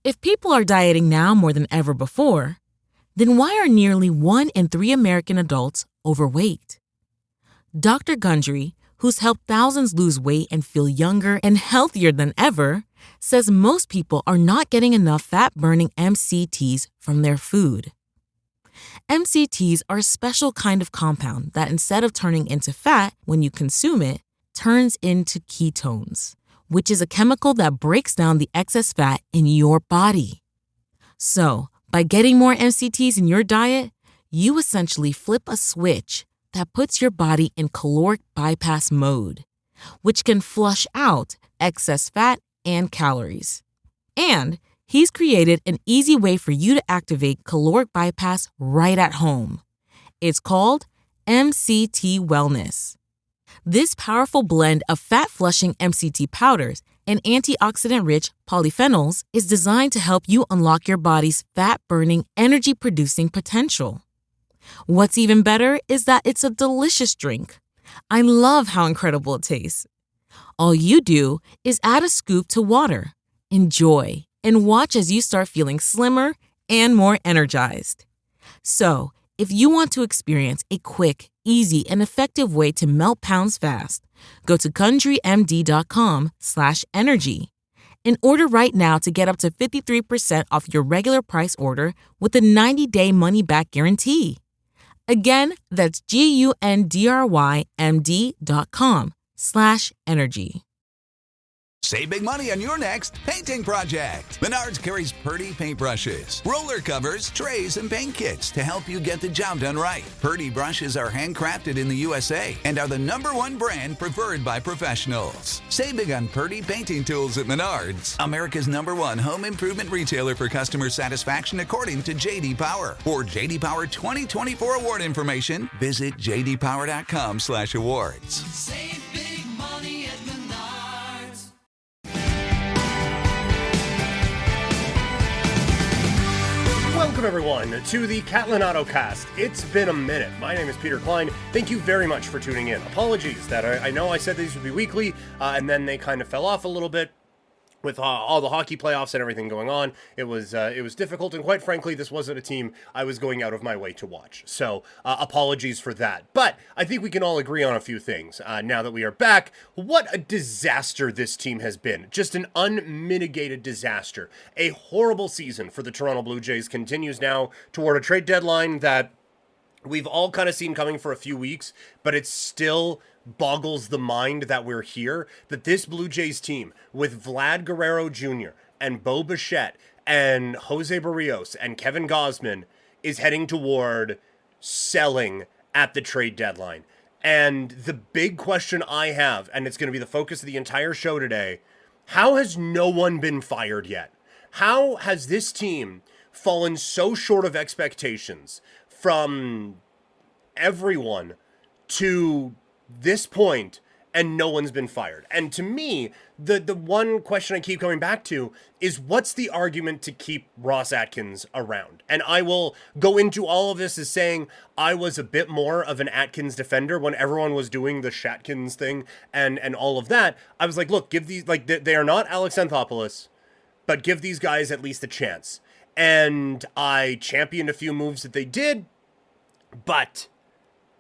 If people are dieting now more than ever before, then why are nearly 1 in 3 American adults overweight? Dr. Gundry, who's helped thousands lose weight and feel younger and healthier than ever, says most people are not getting enough fat-burning MCTs from their food. MCTs are a special kind of compound that instead of turning into fat when you consume it, turns into ketones, which is a chemical that breaks down the excess fat in your body. So, by getting more MCTs in your diet, you essentially flip a switch that puts your body in caloric bypass mode, which can flush out excess fat and calories. And he's created an easy way for you to activate caloric bypass right at home. It's called MCT Wellness. This powerful blend of fat-flushing MCT powders and antioxidant-rich polyphenols is designed to help you unlock your body's fat-burning, energy-producing potential. What's even better is that it's a delicious drink. I love how incredible it tastes. All you do is add a scoop to water, enjoy, and watch as you start feeling slimmer and more energized. So, if you want to experience a quick, easy, and effective way to melt pounds fast, go to GundryMD.com/energy and order right now to get up to 53% off your regular price order with a 90-day money-back guarantee. Again, that's GUNDRYMD.com/energy. Save big money on your next painting project. Menards carries Purdy paintbrushes, roller covers, trays, and paint kits to help you get the job done right. Purdy brushes are handcrafted in the USA and are the #1 brand preferred by professionals. Save big on Purdy painting tools at Menards, America's #1 home improvement retailer for customer satisfaction according to J.D. Power. For J.D. Power 2024 award information, visit jdpower.com/awards. Save big money at Menards. Welcome, everyone, to the Catalanotto Cast. It's been a minute. My name is Peter Klein. Thank you very much for tuning in. Apologies that I know I said these would be weekly, and then they kind of fell off a little bit with all the hockey playoffs and everything going on. It was difficult, and quite frankly, this wasn't a team I was going out of my way to watch. So apologies for that. But I think we can all agree on a few things. Now that we are back, what a disaster this team has been. Just an unmitigated disaster. A horrible season for the Toronto Blue Jays continues now toward a trade deadline that we've all kind of seen coming for a few weeks, but it's still boggles the mind that we're here, that this Blue Jays team with Vlad Guerrero Jr. and Bo Bichette and Jose Barrios and Kevin Gausman is heading toward selling at the trade deadline. And the big question I have, and it's going to be the focus of the entire show today, how has no one been fired yet? How has this team fallen so short of expectations from everyone to this point, and no one's been fired? And to me, the one question I keep coming back to is, what's the argument to keep Ross Atkins around? And I will go into all of this as saying I was a bit more of an Atkins defender when everyone was doing the Shatkins thing and all of that. I was like, look, give these, like, they are not Alex Anthopoulos, but give these guys at least a chance. And I championed a few moves that they did, but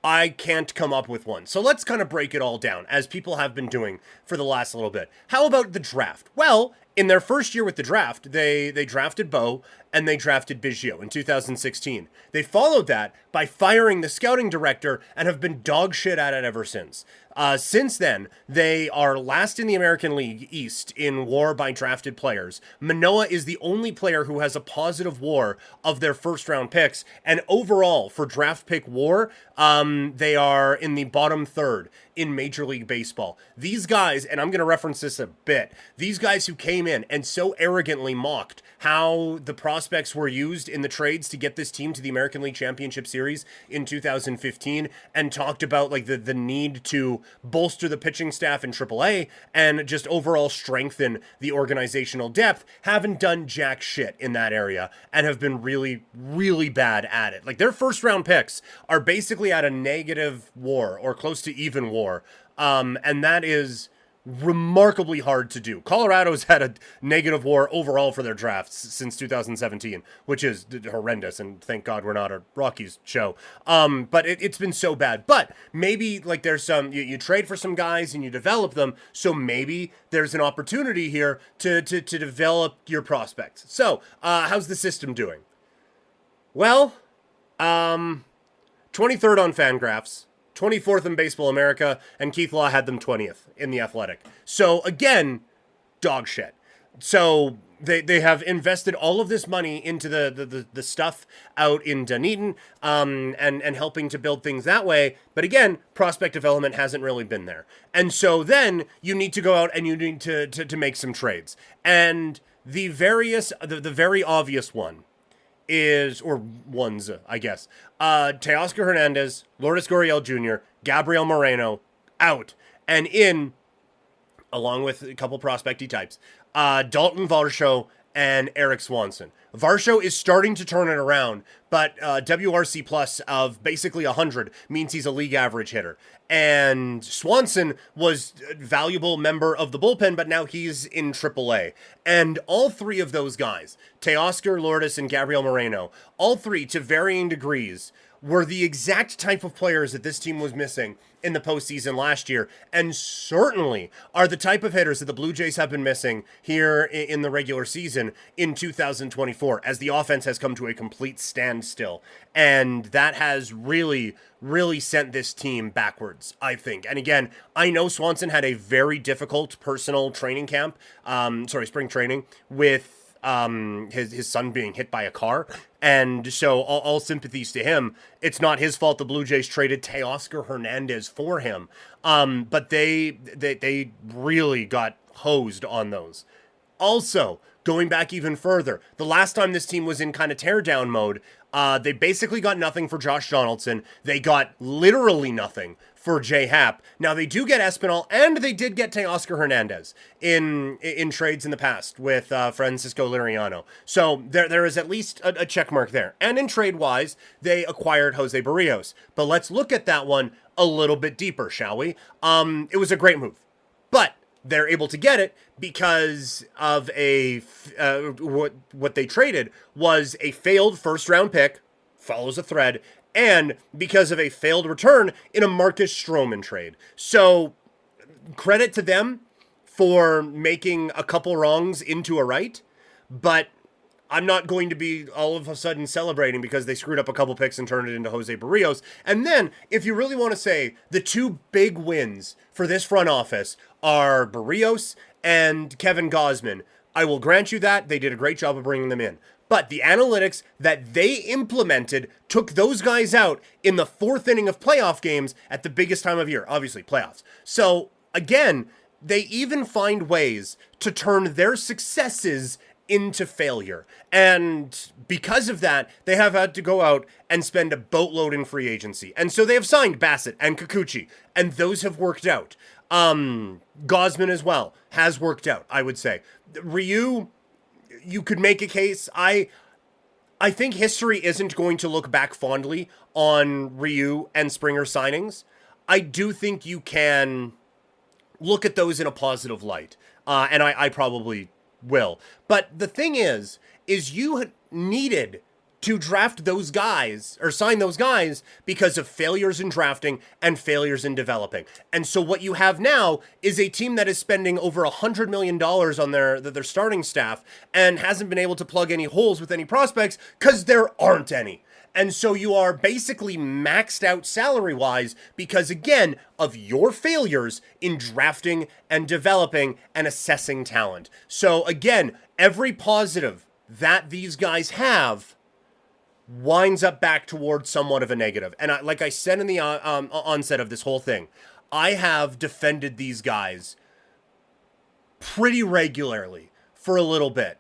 I can't come up with one. So let's kind of break it all down, as people have been doing for the last little bit. How about the draft? Well, in their first year with the draft, they drafted Bo and they drafted Biggio in 2016. They followed that by firing the scouting director and have been dog shit at it ever since. Since then, they are last in the American League East in WAR by drafted players. Manoah is the only player who has a positive WAR of their first-round picks. And overall, for draft pick WAR, they are in the bottom third in Major League Baseball. These guys, and I'm going to reference this a bit, these guys who came in and so arrogantly mocked how the prospects were used in the trades to get this team to the American League Championship Series in 2015, and talked about like the need to bolster the pitching staff in AAA and just overall strengthen the organizational depth, haven't done jack shit in that area and have been really, really bad at it. Like, their first round picks are basically at a negative WAR or close to even WAR. And that is remarkably hard to do. Colorado's had a negative WAR overall for their drafts since 2017, which is horrendous, and thank God we're not a Rockies show. But it's been so bad. But maybe like there's some you trade for some guys and you develop them, so maybe there's an opportunity here to develop your prospects. So how's the system doing? Well, 23rd on Fangraphs, 24th in Baseball America, and Keith Law had them 20th in The Athletic. So again, dog shit. So they have invested all of this money into the stuff out in Dunedin, and helping to build things that way. But again, prospect development hasn't really been there. And so then you need to go out and you need to make some trades. And the very obvious one is, or ones, I guess, Teoscar Hernandez, Lourdes Gurriel Jr., Gabriel Moreno, out. And in, along with a couple prospecty types, Dalton Varsho and Eric Swanson. Varsho is starting to turn it around, but WRC plus of basically 100 means he's a league average hitter. And Swanson was a valuable member of the bullpen, but now he's in AAA. And all three of those guys, Teoscar, Lourdes, and Gabriel Moreno, all three to varying degrees, were the exact type of players that this team was missing in the postseason last year, and certainly are the type of hitters that the Blue Jays have been missing here in the regular season in 2024, as the offense has come to a complete standstill. And that has really, really sent this team backwards, I think. And again, I know Swanson had a very difficult personal training camp, spring training, with his son being hit by a car, and so all sympathies to him. It's not his fault the Blue Jays traded Teoscar Hernandez for him, but they really got hosed on those. Also, going back even further, the last time this team was in kind of teardown mode, they basically got nothing for Josh Donaldson. They got literally nothing for Jay Happ. Now, they do get Espinal, and they did get Teoscar Hernandez in trades in the past with Francisco Liriano. So there is at least a check mark there. And in trade-wise, they acquired Jose Barrios. But let's look at that one a little bit deeper, shall we? It was a great move. But they're able to get it because of what they traded was a failed first-round pick, follows a thread, and because of a failed return in a Marcus Stroman trade. So credit to them for making a couple wrongs into a right, but I'm not going to be all of a sudden celebrating because they screwed up a couple picks and turned it into Jose Barrios. And then, if you really want to say the two big wins for this front office are Barrios and Kevin Gausman, I will grant you that. They did a great job of bringing them in. But the analytics that they implemented took those guys out in the fourth inning of playoff games at the biggest time of year, obviously playoffs. So again, they even find ways to turn their successes into failure. And because of that, they have had to go out and spend a boatload in free agency. And so they have signed Bassett and Kikuchi, and those have worked out. Gausman as well has worked out, I would say. Ryu, you could make a case. I think history isn't going to look back fondly on Ryu and Springer signings. I do think you can look at those in a positive light, and I probably will. But the thing is you needed to draft those guys or sign those guys because of failures in drafting and failures in developing. And so what you have now is a team that is spending over $100 million on their starting staff and hasn't been able to plug any holes with any prospects because there aren't any. And so you are basically maxed out salary-wise because, again, of your failures in drafting and developing and assessing talent. So, again, every positive that these guys have winds up back towards somewhat of a negative. And like I said in the onset of this whole thing, I have defended these guys pretty regularly for a little bit.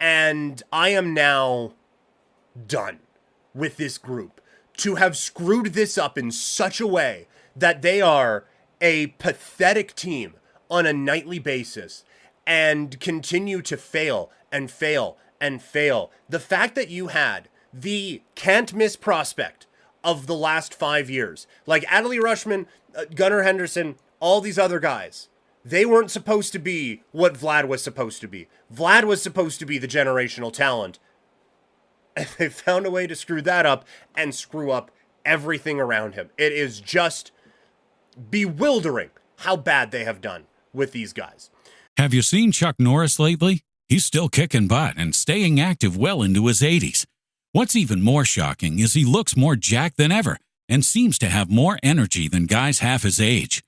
And I am now done with this group. To have screwed this up in such a way that they are a pathetic team on a nightly basis and continue to fail and fail and fail. The fact that you had the can't-miss prospect of the last 5 years, like Adley Rutschman, Gunnar Henderson, all these other guys, They weren't supposed to be what Vlad was supposed to be. Vlad was supposed to be the generational talent. And they found a way to screw that up and screw up everything around him. It is just bewildering how bad they have done with these guys. Have you seen Chuck Norris lately? He's still kicking butt and staying active well into his 80s. What's even more shocking is he looks more jacked than ever and seems to have more energy than guys half his age.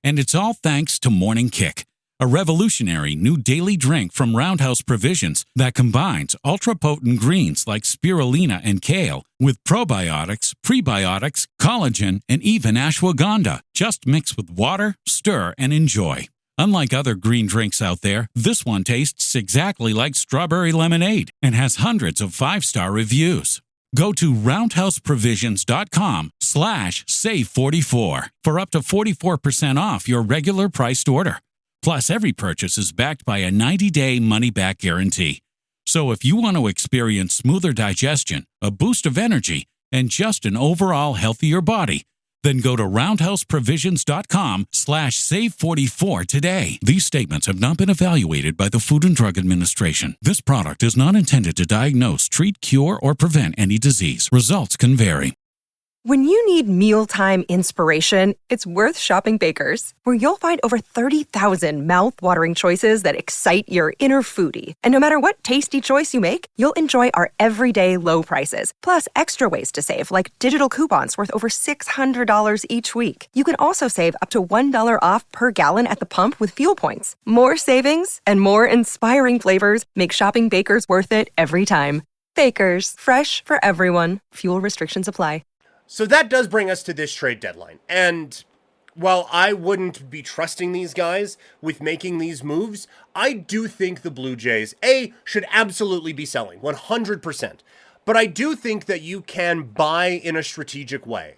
And it's all thanks to Morning Kick, a revolutionary new daily drink from Roundhouse Provisions that combines ultra-potent greens like spirulina and kale with probiotics, prebiotics, collagen, and even ashwagandha. Just mix with water, stir, and enjoy. Unlike other green drinks out there, this one tastes exactly like strawberry lemonade and has hundreds of 5-star reviews. Go to roundhouseprovisions.com/save44 for up to 44% off your regular priced order. Plus, every purchase is backed by a 90-day money-back guarantee. So if you want to experience smoother digestion, a boost of energy, and just an overall healthier body, then go to roundhouseprovisions.com/save44 today. These statements have not been evaluated by the Food and Drug Administration. This product is not intended to diagnose, treat, cure, or prevent any disease. Results can vary. When you need mealtime inspiration, it's worth shopping Baker's, where you'll find over 30,000 mouth-watering choices that excite your inner foodie. And no matter what tasty choice you make, you'll enjoy our everyday low prices, plus extra ways to save, like digital coupons worth over $600 each week. You can also save up to $1 off per gallon at the pump with fuel points. More savings and more inspiring flavors make shopping Baker's worth it every time. Baker's, fresh for everyone. Fuel restrictions apply. So that does bring us to this trade deadline. And while I wouldn't be trusting these guys with making these moves, I do think the Blue Jays, should absolutely be selling, 100%. But I do think that you can buy in a strategic way.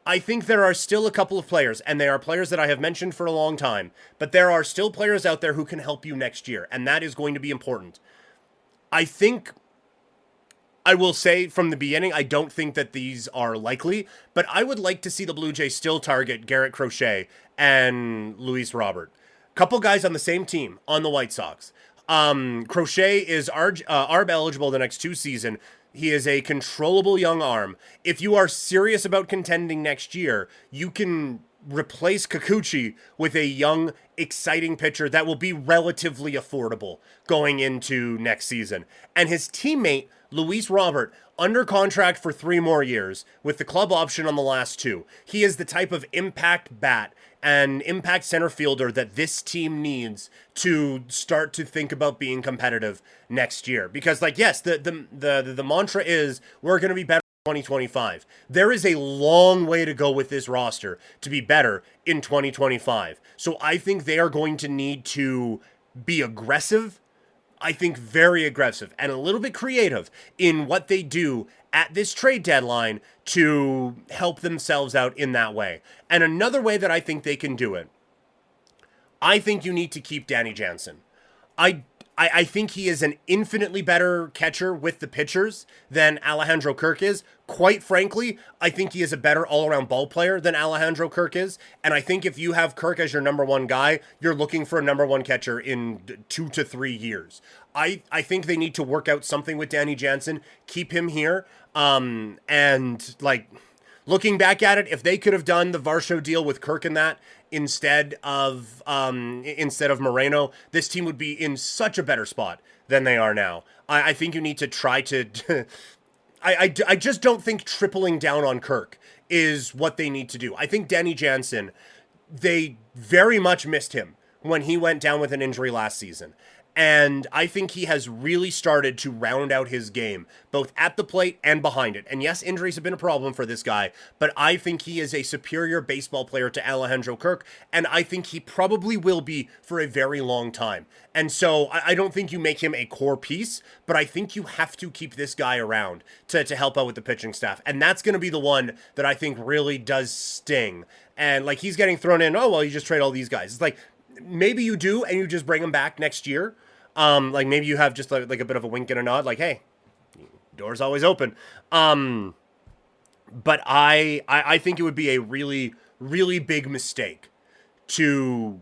I think there are still a couple of players, and they are players that I have mentioned for a long time, but there are still players out there who can help you next year, and that is going to be important. I will say from the beginning, I don't think that these are likely, but I would like to see the Blue Jays still target Garrett Crochet and Luis Robert. Couple guys on the same team on the White Sox. Crochet is ARB eligible the next 2 seasons. He is a controllable young arm. If you are serious about contending next year, you can replace Kikuchi with a young, exciting pitcher that will be relatively affordable going into next season. And his teammate, Luis Robert, under contract for 3 more years with the club option on the last 2. He is the type of impact bat and impact center fielder that this team needs to start to think about being competitive next year. Because, yes, the mantra is we're going to be better in 2025. There is a long way to go with this roster to be better in 2025. So I think they are going to need to be aggressive. I think very aggressive and a little bit creative in what they do at this trade deadline to help themselves out in that way. And another way that I think they can do it, I think you need to keep Danny Jansen. I think he is an infinitely better catcher with the pitchers than Alejandro Kirk is. Quite frankly, I think he is a better all-around ball player than Alejandro Kirk is. And I think if you have Kirk as your number 1 guy, you're looking for a number 1 catcher in 2 to 3 years. I think they need to work out something with Danny Jansen, keep him here, and looking back at it, if they could have done the Varsho deal with Kirk in that instead of Moreno, this team would be in such a better spot than they are now. I think you need to try to. I just don't think tripling down on Kirk is what they need to do. I think Danny Jansen, they very much missed him when he went down with an injury last season. And I think he has really started to round out his game, both at the plate and behind it. And yes, injuries have been a problem for this guy, but I think he is a superior baseball player to Alejandro Kirk, and I think he probably will be for a very long time. And so I don't think you make him a core piece, but I think you have to keep this guy around to help out with the pitching staff. And that's going to be the one that I think really does sting. And he's getting thrown in, you just trade all these guys. It's maybe you do, and you just bring them back next year. Maybe you have just like a bit of a wink and a nod, hey, door's always open. But I think it would be a really, really big mistake to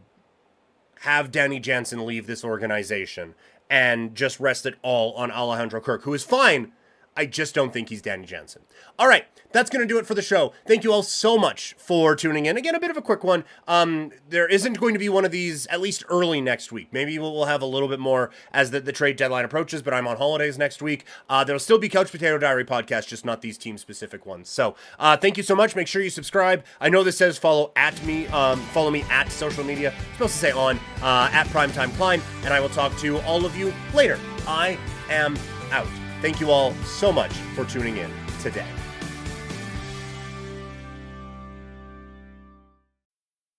have Danny Jansen leave this organization and just rest it all on Alejandro Kirk, who is fine. I just don't think he's Danny Jansen. All right, that's going to do it for the show. Thank you all so much for tuning in. Again, a bit of a quick one. There isn't going to be one of these, at least early next week. Maybe we'll have a little bit more as the trade deadline approaches, but I'm on holidays next week. There'll still be Couch Potato Diary podcast, just not these team-specific ones. So thank you so much. Make sure you subscribe. I know this says follow me at social media. I'm supposed to say on, at Primetime Klein, and I will talk to all of you later. I am out. Thank you all so much for tuning in today.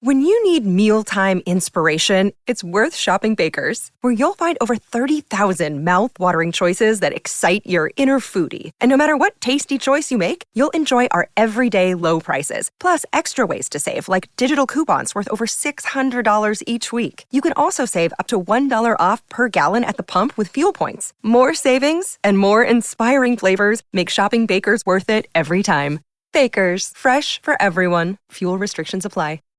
When you need mealtime inspiration, it's worth shopping Baker's, where you'll find over 30,000 mouth-watering choices that excite your inner foodie. And no matter what tasty choice you make, you'll enjoy our everyday low prices, plus extra ways to save, like digital coupons worth over $600 each week. You can also save up to $1 off per gallon at the pump with fuel points. More savings and more inspiring flavors make shopping Baker's worth it every time. Baker's, fresh for everyone. Fuel restrictions apply.